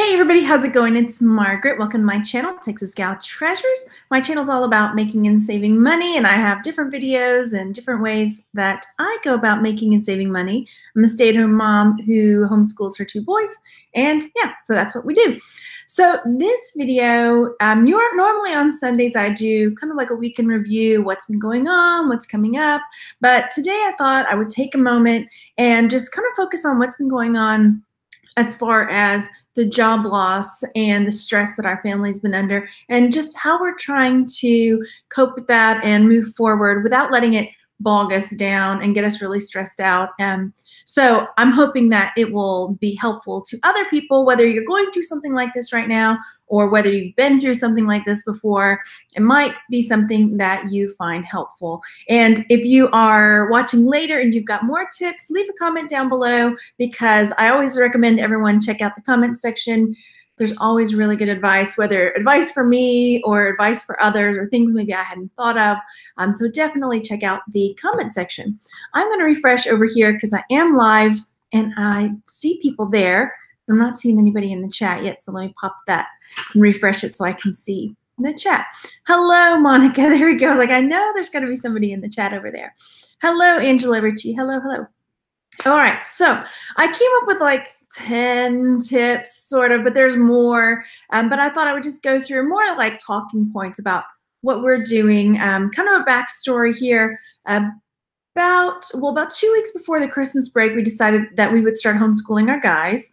Hey everybody, how's it going? It's Margaret. Welcome to my channel, Texas Gal Treasures. My channel is all about making and saving money, and I have different videos and different ways that I go about making and saving money. I'm a stay-at-home mom who homeschools her 2 boys, and yeah, so that's what we do. So this video, normally on Sundays I do kind of like a weekend review, what's been going on, what's coming up, but today I thought I would take a moment and just kind of focus on what's been going on as far as the job loss and the stress that our family's been under, and just how we're trying to cope with that and move forward without letting it bog us down and get us really stressed out. So I'm hoping that it will be helpful to other people, whether you're going through something like this right now or whether you've been through something like this before. It might be something that you find helpful. And if you are watching later and you've got more tips, leave a comment down below, because I always recommend everyone check out the comment section. There's always really good advice, whether advice for me or advice for others or things maybe I hadn't thought of. So definitely check out the comment section. I'm going to refresh over here because I am live and I see people there. I'm not seeing anybody in the chat yet, so let me pop that and refresh it so I can see the chat. Hello, Monica. There we go. I was like, I know there's got to be somebody in the chat over there. Hello, Angela Ritchie. Hello, hello. All right, so I came up with like 10 tips, sort of, but there's more. But I thought I would just go through more like talking points about what we're doing. Kind of a backstory here. About 2 weeks before the Christmas break, we decided that we would start homeschooling our guys.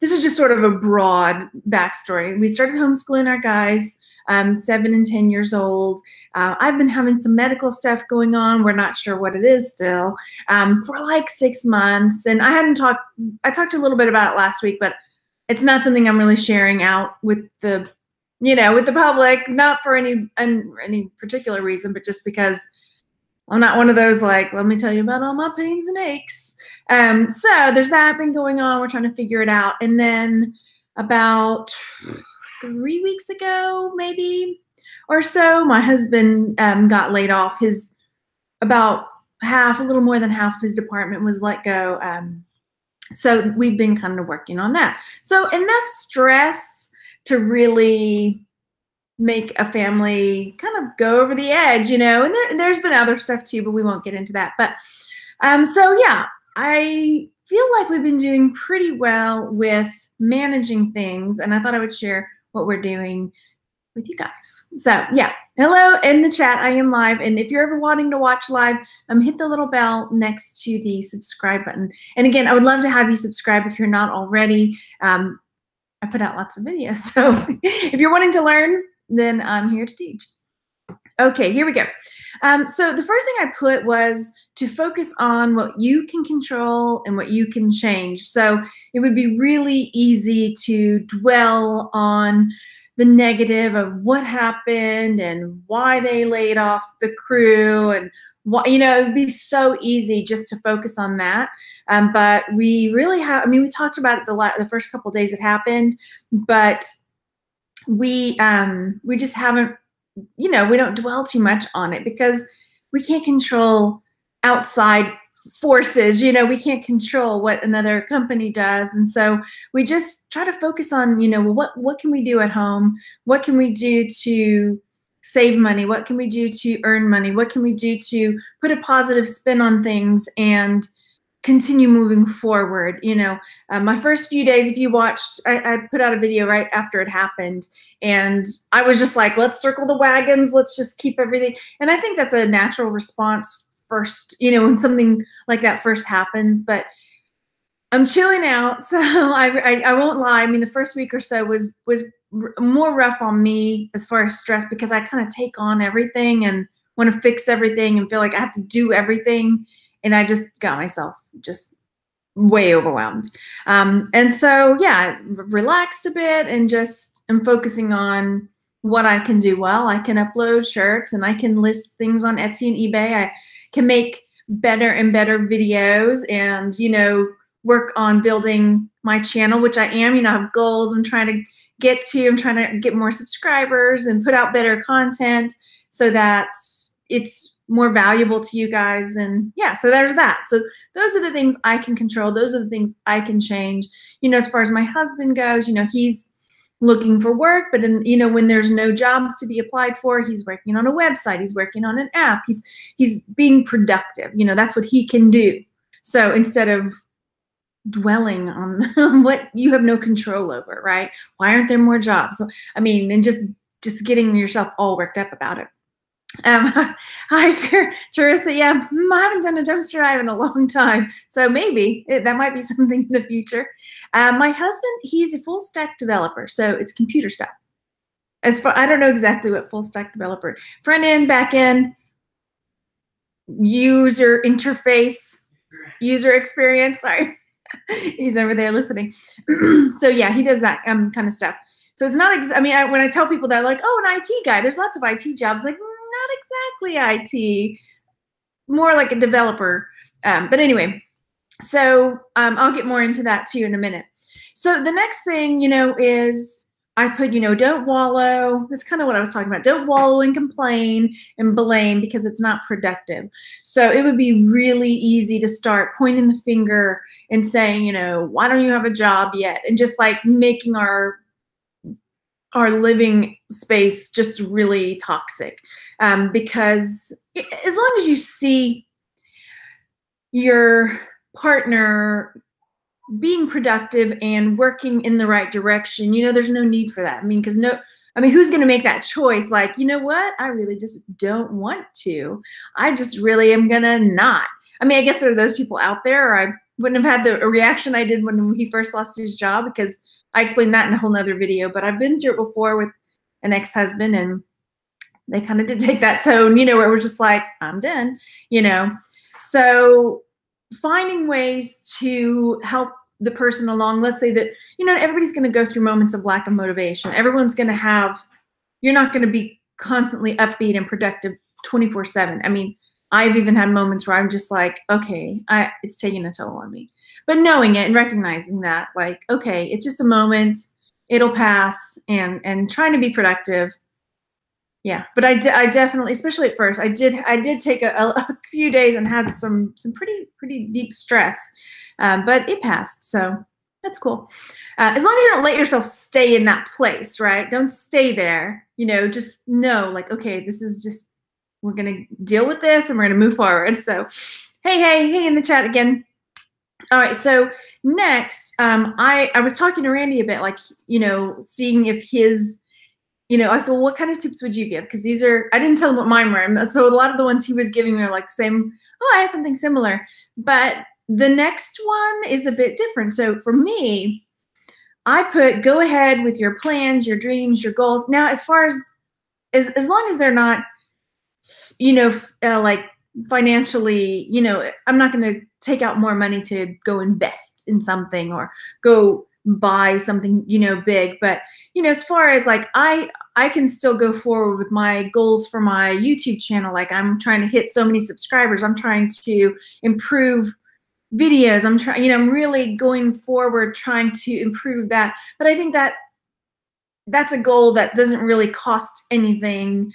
This is just sort of a broad backstory. We started homeschooling our guys, 7 and 10 years old. I've been having some medical stuff going on. We're not sure what it is still, for like 6 months. And I talked a little bit about it last week, but it's not something I'm really sharing out with the, with the public, not for any particular reason, but just because I'm not one of those like, let me tell you about all my pains and aches. So there's that been going on. We're trying to figure it out. And then about 3 weeks ago, maybe or so, my husband got laid off. About half, a little more than half of his department was let go. So we've been kind of working on that. So enough stress to really make a family kind of go over the edge, and there's been other stuff too, but we won't get into that. But so yeah, I feel like we've been doing pretty well with managing things, and I thought I would share what we're doing with you guys. So yeah, hello in the chat. I am live, and if you're ever wanting to watch live, hit the little bell next to the subscribe button. And again, I would love to have you subscribe if you're not already. I put out lots of videos, so if you're wanting to learn, then I'm here to teach. Okay, here we go. So the first thing I put was to focus on what you can control and what you can change. So it would be really easy to dwell on the negative of what happened and why they laid off the crew, and what, it'd be so easy just to focus on that. But we really have, we talked about it the first couple of days it happened, but we just haven't, we don't dwell too much on it because we can't control outside forces. We can't control what another company does. And so we just try to focus on, well, what can we do at home? What can we do to save money? What can we do to earn money? What can we do to put a positive spin on things and continue moving forward? My first few days, if you watched, I put out a video right after it happened, and I was just like, let's circle the wagons, let's just keep everything. And I think that's a natural response first, when something like that first happens. But I'm chilling out, so I won't lie. The first week or so was more rough on me as far as stress, because I kind of take on everything and want to fix everything and feel like I have to do everything. And I just got myself just way overwhelmed. And so, yeah, relaxed a bit and just am focusing on what I can do well. I can upload shirts and I can list things on Etsy and eBay. I can make better and better videos and, work on building my channel, which I am. I have goals I'm trying to get to. I'm trying to get more subscribers and put out better content so that it's more valuable to you guys. And yeah, so there's that. So those are the things I can control. Those are the things I can change. As far as my husband goes, he's looking for work, but when there's no jobs to be applied for, he's working on a website, he's working on an app, he's being productive. That's what he can do. So instead of dwelling on what you have no control over, right? Why aren't there more jobs? So, and just getting yourself all worked up about it. Hi, Teresa. Yeah, I haven't done a dumpster dive in a long time, so maybe that might be something in the future. My husband, he's a full stack developer, so it's computer stuff. I don't know exactly what full stack developer. Front end, back end, user interface, user experience. Sorry, he's over there listening. So yeah, he does that kind of stuff. So it's not. When I tell people that, like, oh, an IT guy, there's lots of IT jobs. Like, not exactly IT, more like a developer. But anyway, so I'll get more into that too in a minute. So the next thing, is I put, don't wallow. That's kind of what I was talking about. Don't wallow and complain and blame because it's not productive. So it would be really easy to start pointing the finger and saying, why don't you have a job yet? And just like making our living space just really toxic, because as long as you see your partner being productive and working in the right direction, there's no need for that. Because who's going to make that choice? Like, you know what? I really just don't want to. I just really am going to not. I guess there are those people out there, or I wouldn't have had the reaction I did when he first lost his job, because I explained that in a whole nother video, but I've been through it before with an ex-husband, and they kind of did take that tone, where we're just like, I'm done, So finding ways to help the person along. Let's say that, everybody's going to go through moments of lack of motivation. Everyone's going to have, you're not going to be constantly upbeat and productive 24/7. I've even had moments where I'm just like, okay, it's taking a toll on me. But knowing it and recognizing that, like, okay, it's just a moment, it'll pass, and trying to be productive. Yeah, but I definitely, especially at first, I did take a few days and had some pretty deep stress, but it passed, so that's cool. As long as you don't let yourself stay in that place, right? Don't stay there. Just know, like, okay, this is just, we're gonna deal with this and we're gonna move forward. So, hey in the chat again. All right, so next, I was talking to Randy a bit, like, seeing if his, I said, well, what kind of tips would you give? Because I didn't tell him what mine were. So a lot of the ones he was giving me are like saying, oh, I have something similar. But the next one is a bit different. So for me, I put, go ahead with your plans, your dreams, your goals. Now, as far as long as they're not, like financially, I'm not going to take out more money to go invest in something or go buy something, big. But, as far as like, I can still go forward with my goals for my YouTube channel. Like, I'm trying to hit so many subscribers. I'm trying to improve videos. I'm trying, I'm really going forward, trying to improve that. But I think that's a goal that doesn't really cost anything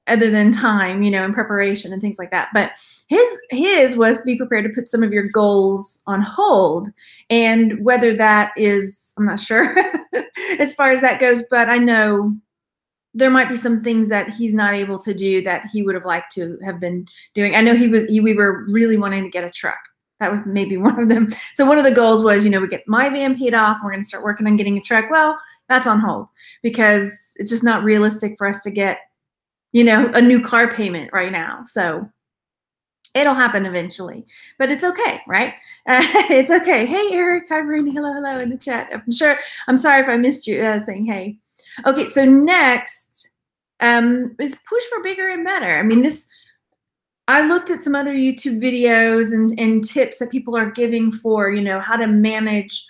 other than time, and preparation and things like that. But his was, be prepared to put some of your goals on hold. And whether that is, I'm not sure as far as that goes, but I know there might be some things that he's not able to do that he would have liked to have been doing. I know we were really wanting to get a truck. That was maybe one of them. So one of the goals was, we get my van paid off. We're going to start working on getting a truck. Well, that's on hold because it's just not realistic for us to get, a new car payment right now. So it'll happen eventually, but it's okay, right? It's okay. Hey, Eric. Hi, Brandy. Hello in the chat. I'm sorry if I missed you saying hey. Okay, so next is push for bigger and better. I looked at some other YouTube videos and tips that people are giving for, how to manage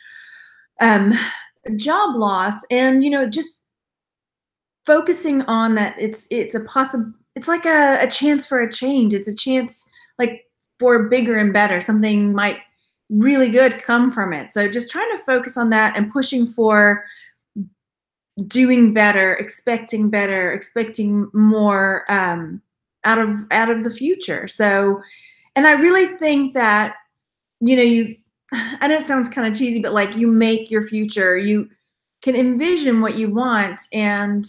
job loss, and, just focusing on that it's like a chance for a change. It's a chance like for bigger and better. Something might really good come from it. So just trying to focus on that and pushing for doing better, expecting more, out of the future. So, and I really think that, I know it sounds kind of cheesy, but like you make your future, you can envision what you want. And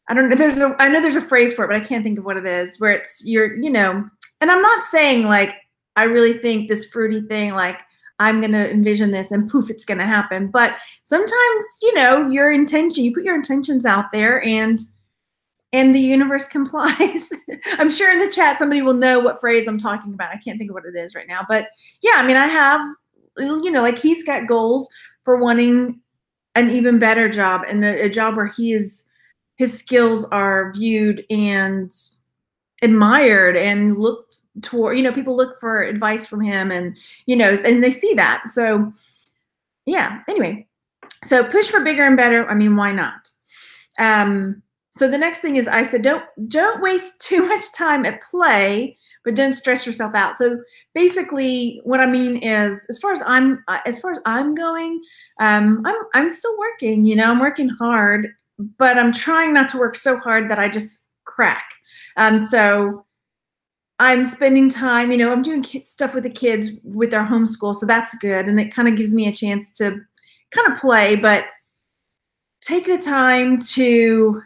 I don't know, I know there's a phrase for it, but I can't think of what it is, where it's and I'm not saying like, I really think this fruity thing, like I'm going to envision this and poof, it's going to happen. But sometimes, your intention, you put your intentions out there and the universe complies. I'm sure in the chat somebody will know what phrase I'm talking about. I can't think of what it is right now. But yeah, I mean, I have, like he's got goals for wanting an even better job, and a job where his skills are viewed and admired and looked toward, people look for advice from him, and, and they see that. So yeah, anyway, so push for bigger and better. I mean, why not? So the next thing is, I said, don't waste too much time at play, but don't stress yourself out. So basically what I mean is, as far as I'm going, I'm still working, I'm working hard, but I'm trying not to work so hard that I just crack. So I'm spending time, I'm doing stuff with the kids with their homeschool. So that's good. And it kind of gives me a chance to kind of play, but take the time to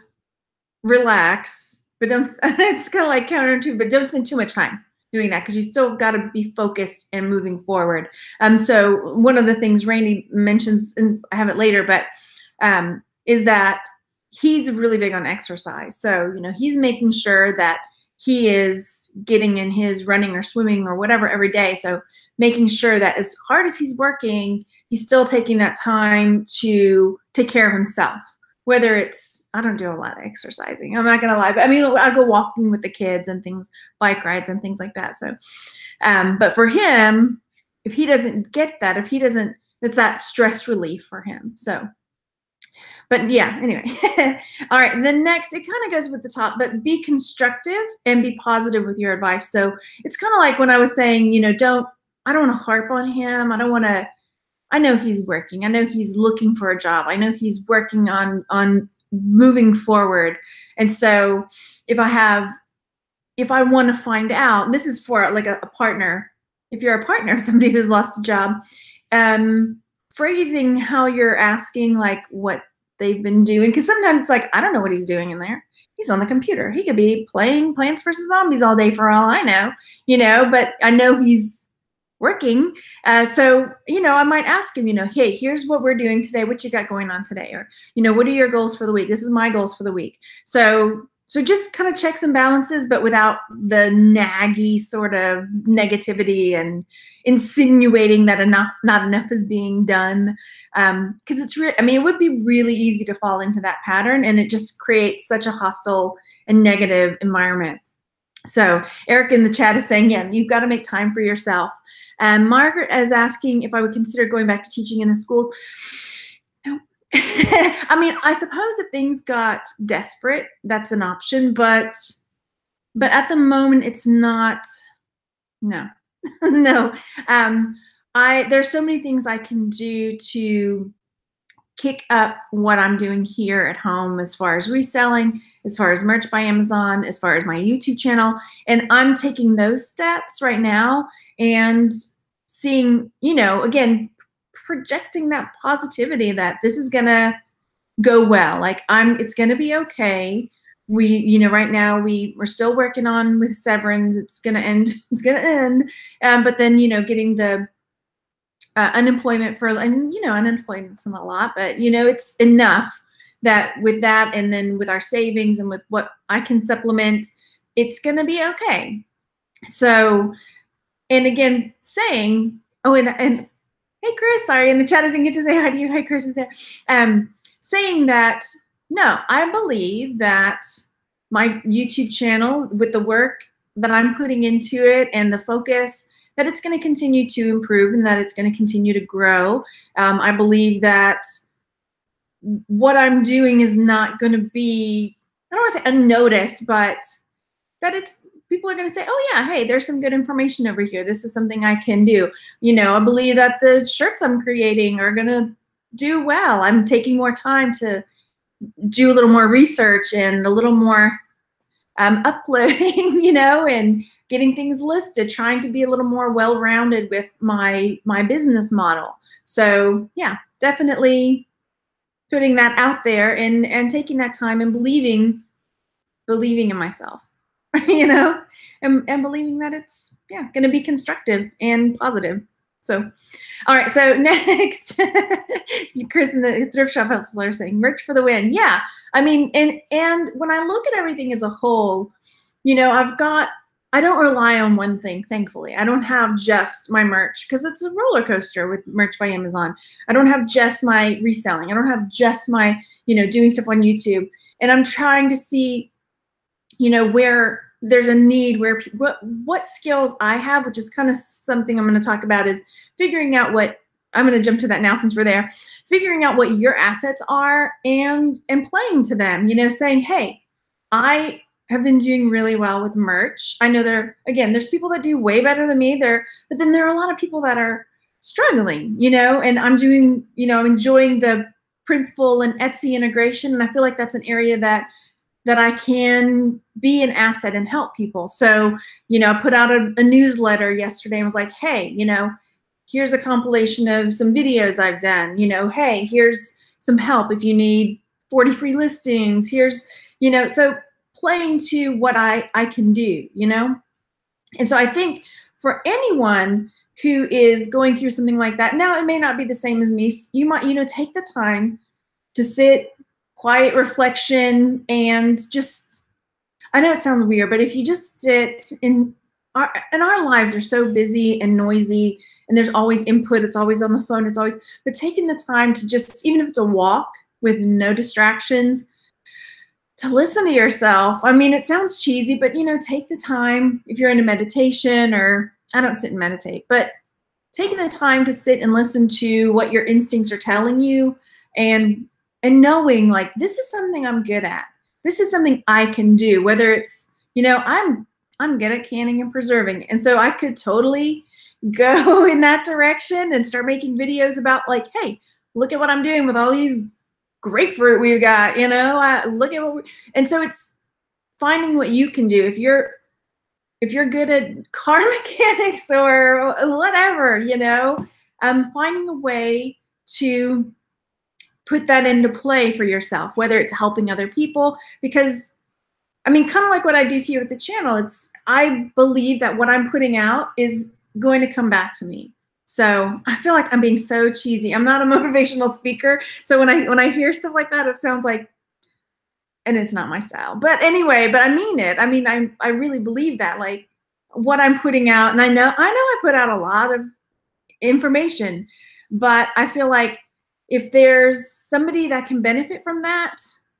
relax, but don't, it's kind of like counterintuitive, but don't spend too much time doing that, because you still got to be focused and moving forward. So one of the things Randy mentions, and I have it later, but is that he's really big on exercise. So, he's making sure that he is getting in his running or swimming or whatever every day. So making sure that as hard as he's working, he's still taking that time to take care of himself. Whether it's, I don't do a lot of exercising, I'm not going to lie, but I mean, I go walking with the kids and things, bike rides and things like that. So, but for him, if he doesn't get that, it's that stress relief for him. So, but yeah, anyway. All right. The next, it kind of goes with the top, but be constructive and be positive with your advice. So it's kind of like when I was saying, I don't want to harp on him. I know he's working. I know he's looking for a job. I know he's working on moving forward. And so if I want to find out, this is for like a partner, if you're a partner of somebody who's lost a job, phrasing how you're asking like what they've been doing. Because sometimes it's like, I don't know what he's doing in there. He's on the computer. He could be playing Plants vs. Zombies all day for all I know, but I know he's working. So, I might ask him, hey, here's what we're doing today. What you got going on today? Or, what are your goals for the week? This is my goals for the week. So just kind of checks and balances, but without the naggy sort of negativity and insinuating that not enough is being done. Because it's really, it would be really easy to fall into that pattern, and it just creates such a hostile and negative environment. So Eric in the chat is saying, yeah, you've got to make time for yourself. Margaret is asking if I would consider going back to teaching in the schools. No. I suppose if things got desperate, that's an option, but at the moment it's not. No. No. There's so many things I can do to kick up what I'm doing here at home, as far as reselling, as far as merch by Amazon, as far as my YouTube channel. And I'm taking those steps right now and seeing, again, projecting that positivity that this is going to go well. Like it's going to be okay. We, right now we're still working on with severance. It's going to end. It's going to end. But then, getting the unemployment unemployment's not a lot, but it's enough that with that, and then with our savings and with what I can supplement, it's going to be okay. So, and again, saying, and hey, Chris, sorry, in the chat I didn't get to say hi to you. Hi, Chris is there. Saying that, no, I believe that my YouTube channel, with the work that I'm putting into it and the focus, that it's going to continue to improve and that it's going to continue to grow. I believe that what I'm doing is not going to be, I don't want to say unnoticed, but that people are going to say, oh yeah, hey, there's some good information over here. This is something I can do. I believe that the shirts I'm creating are going to do well. I'm taking more time to do a little more research and a little more uploading, you know, and getting things listed, trying to be a little more well-rounded with my business model. So yeah, definitely putting that out there and taking that time and believing in myself, you know, and believing that it's, yeah, going to be constructive and positive. So, all right. So next, Chris in the thrift shop hustler saying merch for the win. Yeah. I mean, and when I look at everything as a whole, you know, I don't rely on one thing, thankfully. I don't have just my merch because it's a roller coaster with merch by Amazon. I don't have just my reselling. I don't have just my, you know, doing stuff on YouTube. And I'm trying to see, you know, where there's a need, where what skills I have, which is kind of something I'm going to talk about, is figuring out what, I'm going to jump to that now since we're there, figuring out what your assets are and playing to them, you know, saying, hey, I have been doing really well with merch. I know there's people that do way better than me there, but then there are a lot of people that are struggling, you know, and I'm doing, you know, I'm enjoying the Printful and Etsy integration. And I feel like that's an area that I can be an asset and help people. So, you know, I put out a newsletter yesterday and was like, hey, you know, here's a compilation of some videos I've done, you know, hey, here's some help if you need 40 free listings. Here's, you know, so playing to what I can do, you know? And so I think for anyone who is going through something like that, now it may not be the same as me. You might, you know, take the time to sit, quiet reflection, and just, I know it sounds weird, but if you just sit in our lives are so busy and noisy, and there's always input, it's always on the phone, it's always, but taking the time to just, even if it's a walk with no distractions, to listen to yourself. I mean, it sounds cheesy, but you know, take the time if you're into meditation, or I don't sit and meditate, but taking the time to sit and listen to what your instincts are telling you, and knowing like, this is something I'm good at. This is something I can do, whether it's, you know, I'm good at canning and preserving. And so I could totally go in that direction and start making videos about like, hey, look at what I'm doing with all these grapefruit we've got, you know, look at what and so it's finding what you can do. If you're good at car mechanics or whatever, you know, finding a way to put that into play for yourself, whether it's helping other people, because I mean, kind of like what I do here with the channel, I believe that what I'm putting out is going to come back to me. So I feel like I'm being so cheesy. I'm not a motivational speaker. So when I hear stuff like that, it sounds like, and it's not my style. But anyway, but I mean it. I mean, I really believe that, like what I'm putting out, and I know I put out a lot of information, but I feel like if there's somebody that can benefit from that,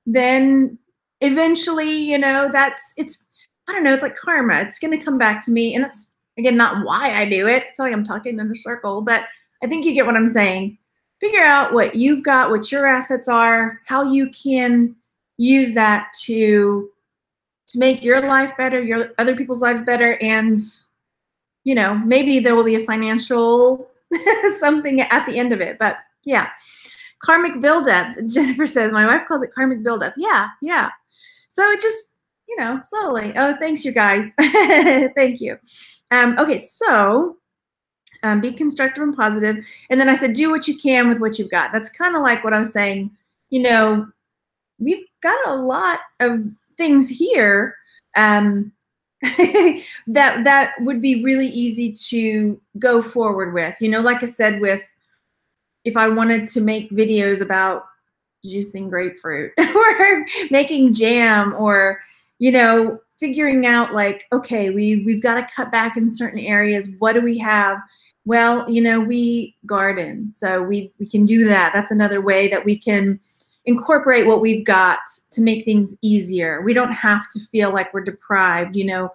then eventually, you know, I don't know, it's like karma. It's going to come back to me. And that's, again, not why I do it. I feel like I'm talking in a circle, but I think you get what I'm saying. Figure out what you've got, what your assets are, how you can use that to make your life better, your other people's lives better. And, you know, maybe there will be a financial something at the end of it. But yeah, karmic buildup. Jennifer says, my wife calls it karmic buildup. Yeah, yeah. So it just, you know, slowly. Oh, thanks, you guys. Thank you. Okay, so be constructive and positive. And then I said, do what you can with what you've got. That's kind of like what I was saying. You know, we've got a lot of things here that would be really easy to go forward with. You know, like I said, if I wanted to make videos about juicing grapefruit or making jam, or, you know, figuring out like, okay, we've got to cut back in certain areas. What do we have? Well, you know, we garden, so we can do that. That's another way that we can incorporate what we've got to make things easier. We don't have to feel like we're deprived, you know,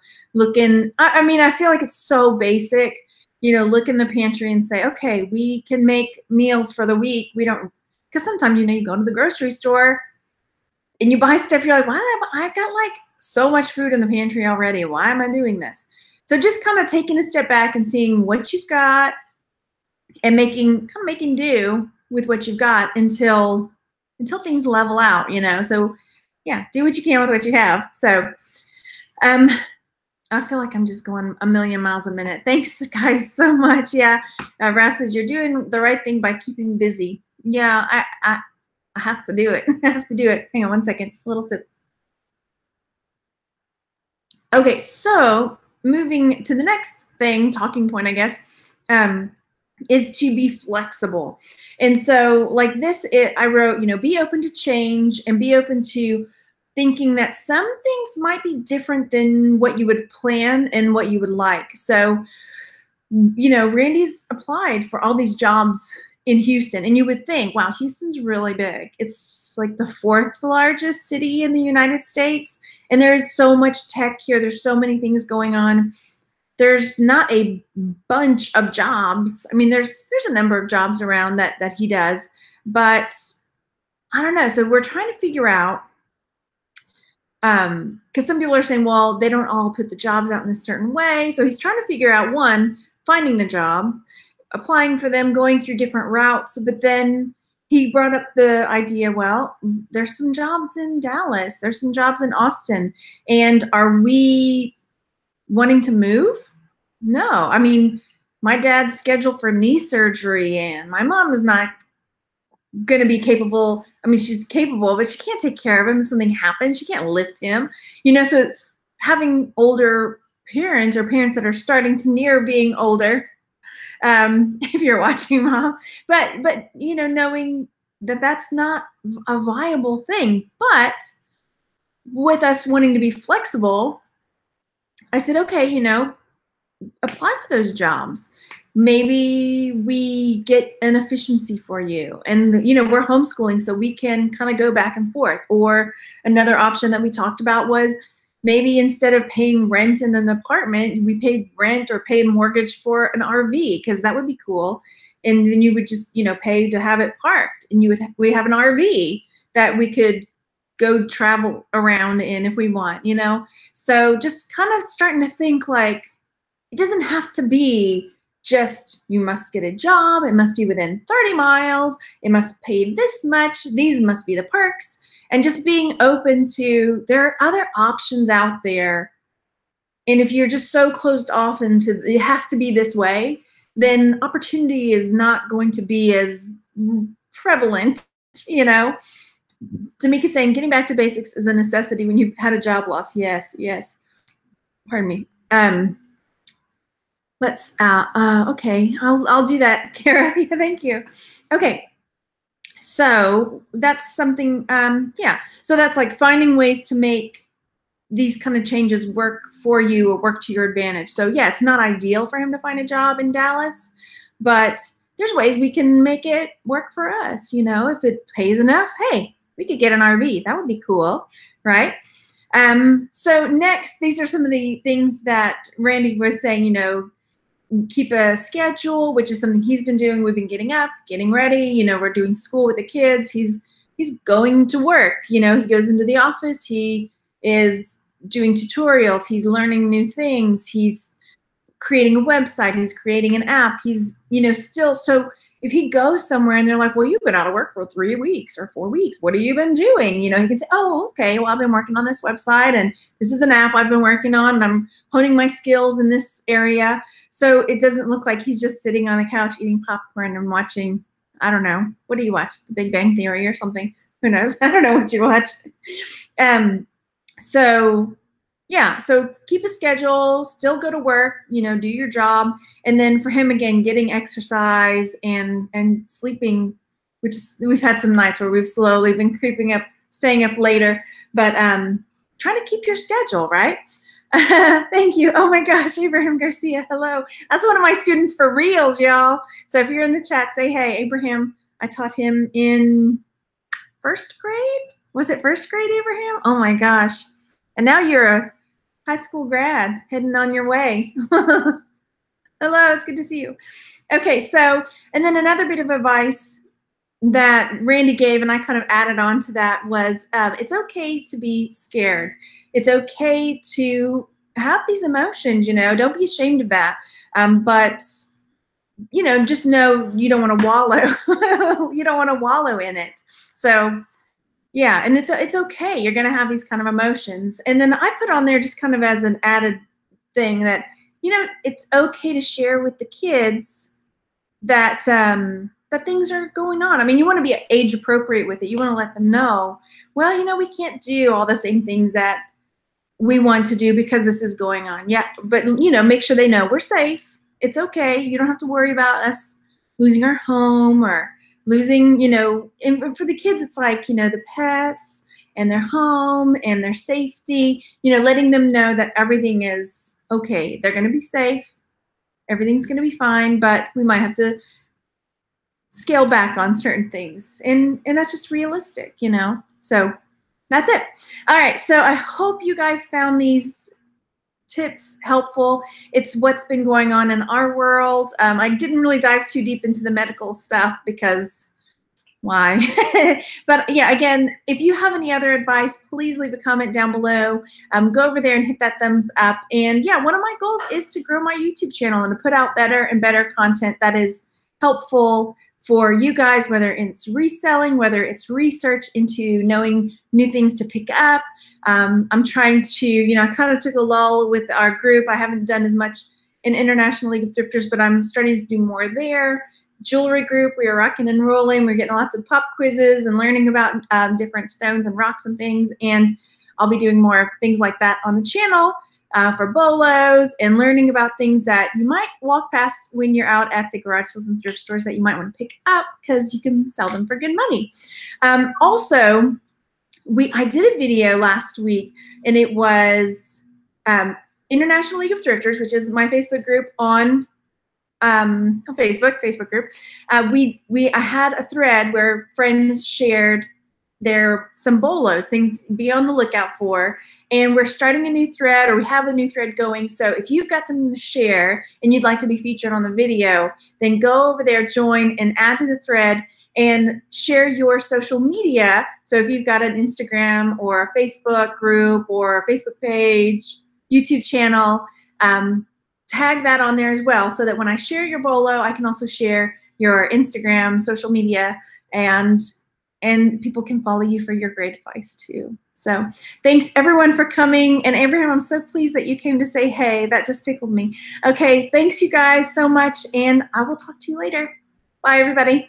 I mean, I feel like it's so basic, you know, look in the pantry and say, okay, we can make meals for the week. We don't, because sometimes, you know, you go to the grocery store and you buy stuff, you're like, why? I've got like so much food in the pantry already. Why am I doing this? So just kind of taking a step back and seeing what you've got and making do with what you've got until things level out, you know. So yeah, do what you can with what you have. So Um, I feel like I'm just going a million miles a minute. Thanks, guys, so much. Yeah, Ras says you're doing the right thing by keeping busy. Yeah, I have to do it. I have to do it. Hang on one second. A little sip. Okay, so moving to the next thing, talking point, I guess, is to be flexible. And so like this, I wrote, be open to change and be open to thinking that some things might be different than what you would plan and what you would like. So, Randy's applied for all these jobs in Houston, and you would think, wow, Houston's really big. It's like the 4th largest city in the United States, and there's so much tech here. There's so many things going on. There's not a bunch of jobs. I mean, there's a number of jobs around that he does, but I don't know. So we're trying to figure out, because some people are saying, well, they don't all put the jobs out in a certain way. So he's trying to figure out, one, finding the jobs, applying for them, going through different routes. But then he brought up the idea, well, there's some jobs in Dallas, there's some jobs in Austin, and are we wanting to move? No. I mean, my dad's scheduled for knee surgery, and my mom is not going to be capable. I mean, she's capable, but she can't take care of him if something happens. She can't lift him, so having older parents or parents that are starting to near being older, if you're watching, Mom, but knowing that that's not a viable thing. But with us wanting to be flexible, I said, okay, apply for those jobs. Maybe we get an efficiency for you. And, we're homeschooling, so we can kind of go back and forth. Or another option that we talked about was maybe instead of paying rent in an apartment, we pay rent or pay mortgage for an RV, because that would be cool. And then you would just, pay to have it parked, and we have an RV that we could go travel around in if we want, So just kind of starting to think like, it doesn't have to be just you must get a job, it must be within 30 miles, it must pay this much, these must be the perks, and just being open to there are other options out there. And if you're just so closed off into it has to be this way, then opportunity is not going to be as prevalent, Tamika's saying getting back to basics is a necessity when you've had a job loss. Yes. Pardon me. Let's, okay, I'll do that, Kara. Yeah, thank you. Okay, so that's something, yeah. So that's like finding ways to make these kind of changes work for you or work to your advantage. So yeah, it's not ideal for him to find a job in Dallas, but there's ways we can make it work for us. If it pays enough, hey, we could get an RV. That would be cool, right? So next, these are some of the things that Randy was saying, keep a schedule, which is something he's been doing. We've been getting up, getting ready, we're doing school with the kids. He's going to work, he goes into the office, he is doing tutorials, he's learning new things, he's creating a website, he's creating an app, he's, still, so if he goes somewhere and they're like, well, you've been out of work for 3 weeks or 4 weeks, what have you been doing? He can say, oh, okay, well, I've been working on this website, and this is an app I've been working on, and I'm honing my skills in this area. So it doesn't look like he's just sitting on the couch eating popcorn and watching, I don't know, what do you watch? The Big Bang Theory or something? Who knows? I don't know what you watch. So yeah, so keep a schedule, still go to work, do your job. And then for him, again, getting exercise and sleeping, which is, we've had some nights where we've slowly been creeping up, staying up later, but trying to keep your schedule, right? Thank you. Oh my gosh, Abraham Garcia, hello. That's one of my students for reals, y'all. So if you're in the chat, say, hey, Abraham, I taught him in 1st grade. Was it 1st grade, Abraham? Oh my gosh. And now you're a high school grad heading on your way. Hello, it's good to see you. Okay, so, and then another bit of advice that Randy gave, and I kind of added on to that, was it's okay to be scared. It's okay to have these emotions, don't be ashamed of that. But, just know you don't want to wallow. You don't want to wallow in it. So Yeah, and it's okay. You're gonna have these kind of emotions. And then I put on there just kind of as an added thing that, it's okay to share with the kids that that things are going on. I mean, you want to be age appropriate with it. You want to let them know, well, we can't do all the same things that we want to do because this is going on. Yeah, but make sure they know we're safe. It's okay. You don't have to worry about us losing our home or losing, and for the kids, it's like, the pets and their home and their safety, letting them know that everything is okay. They're going to be safe. Everything's going to be fine, but we might have to scale back on certain things. And that's just realistic, So that's it. All right. So I hope you guys found these tips helpful. It's what's been going on in our world. I didn't really dive too deep into the medical stuff because why? But yeah, again, if you have any other advice, please leave a comment down below. Go over there and hit that thumbs up. And yeah, one of my goals is to grow my YouTube channel and to put out better and better content that is helpful for you guys, whether it's reselling, whether it's research into knowing new things to pick up. I'm trying to, I kind of took a lull with our group. I haven't done as much in International League of Thrifters, but I'm starting to do more there. Jewelry group, we are rocking and rolling. We're getting lots of pop quizzes and learning about different stones and rocks and things. And I'll be doing more of things like that on the channel for bolos and learning about things that you might walk past when you're out at the garage sales and thrift stores that you might want to pick up because you can sell them for good money. Also, I did a video last week, and it was International League of Thrifters, which is my Facebook group on Facebook group. I had a thread where friends shared some bolos, things be on the lookout for, and we're starting a new thread, or we have a new thread going. So if you've got something to share and you'd like to be featured on the video, then go over there, join, and add to the thread and share your social media. So if you've got an Instagram or a Facebook group or a Facebook page, YouTube channel, tag that on there as well, so that when I share your bolo, I can also share your Instagram, social media, and people can follow you for your great advice too. So thanks everyone for coming. And Abraham, I'm so pleased that you came to say hey. That just tickles me. Okay, thanks you guys so much, and I will talk to you later. Bye everybody.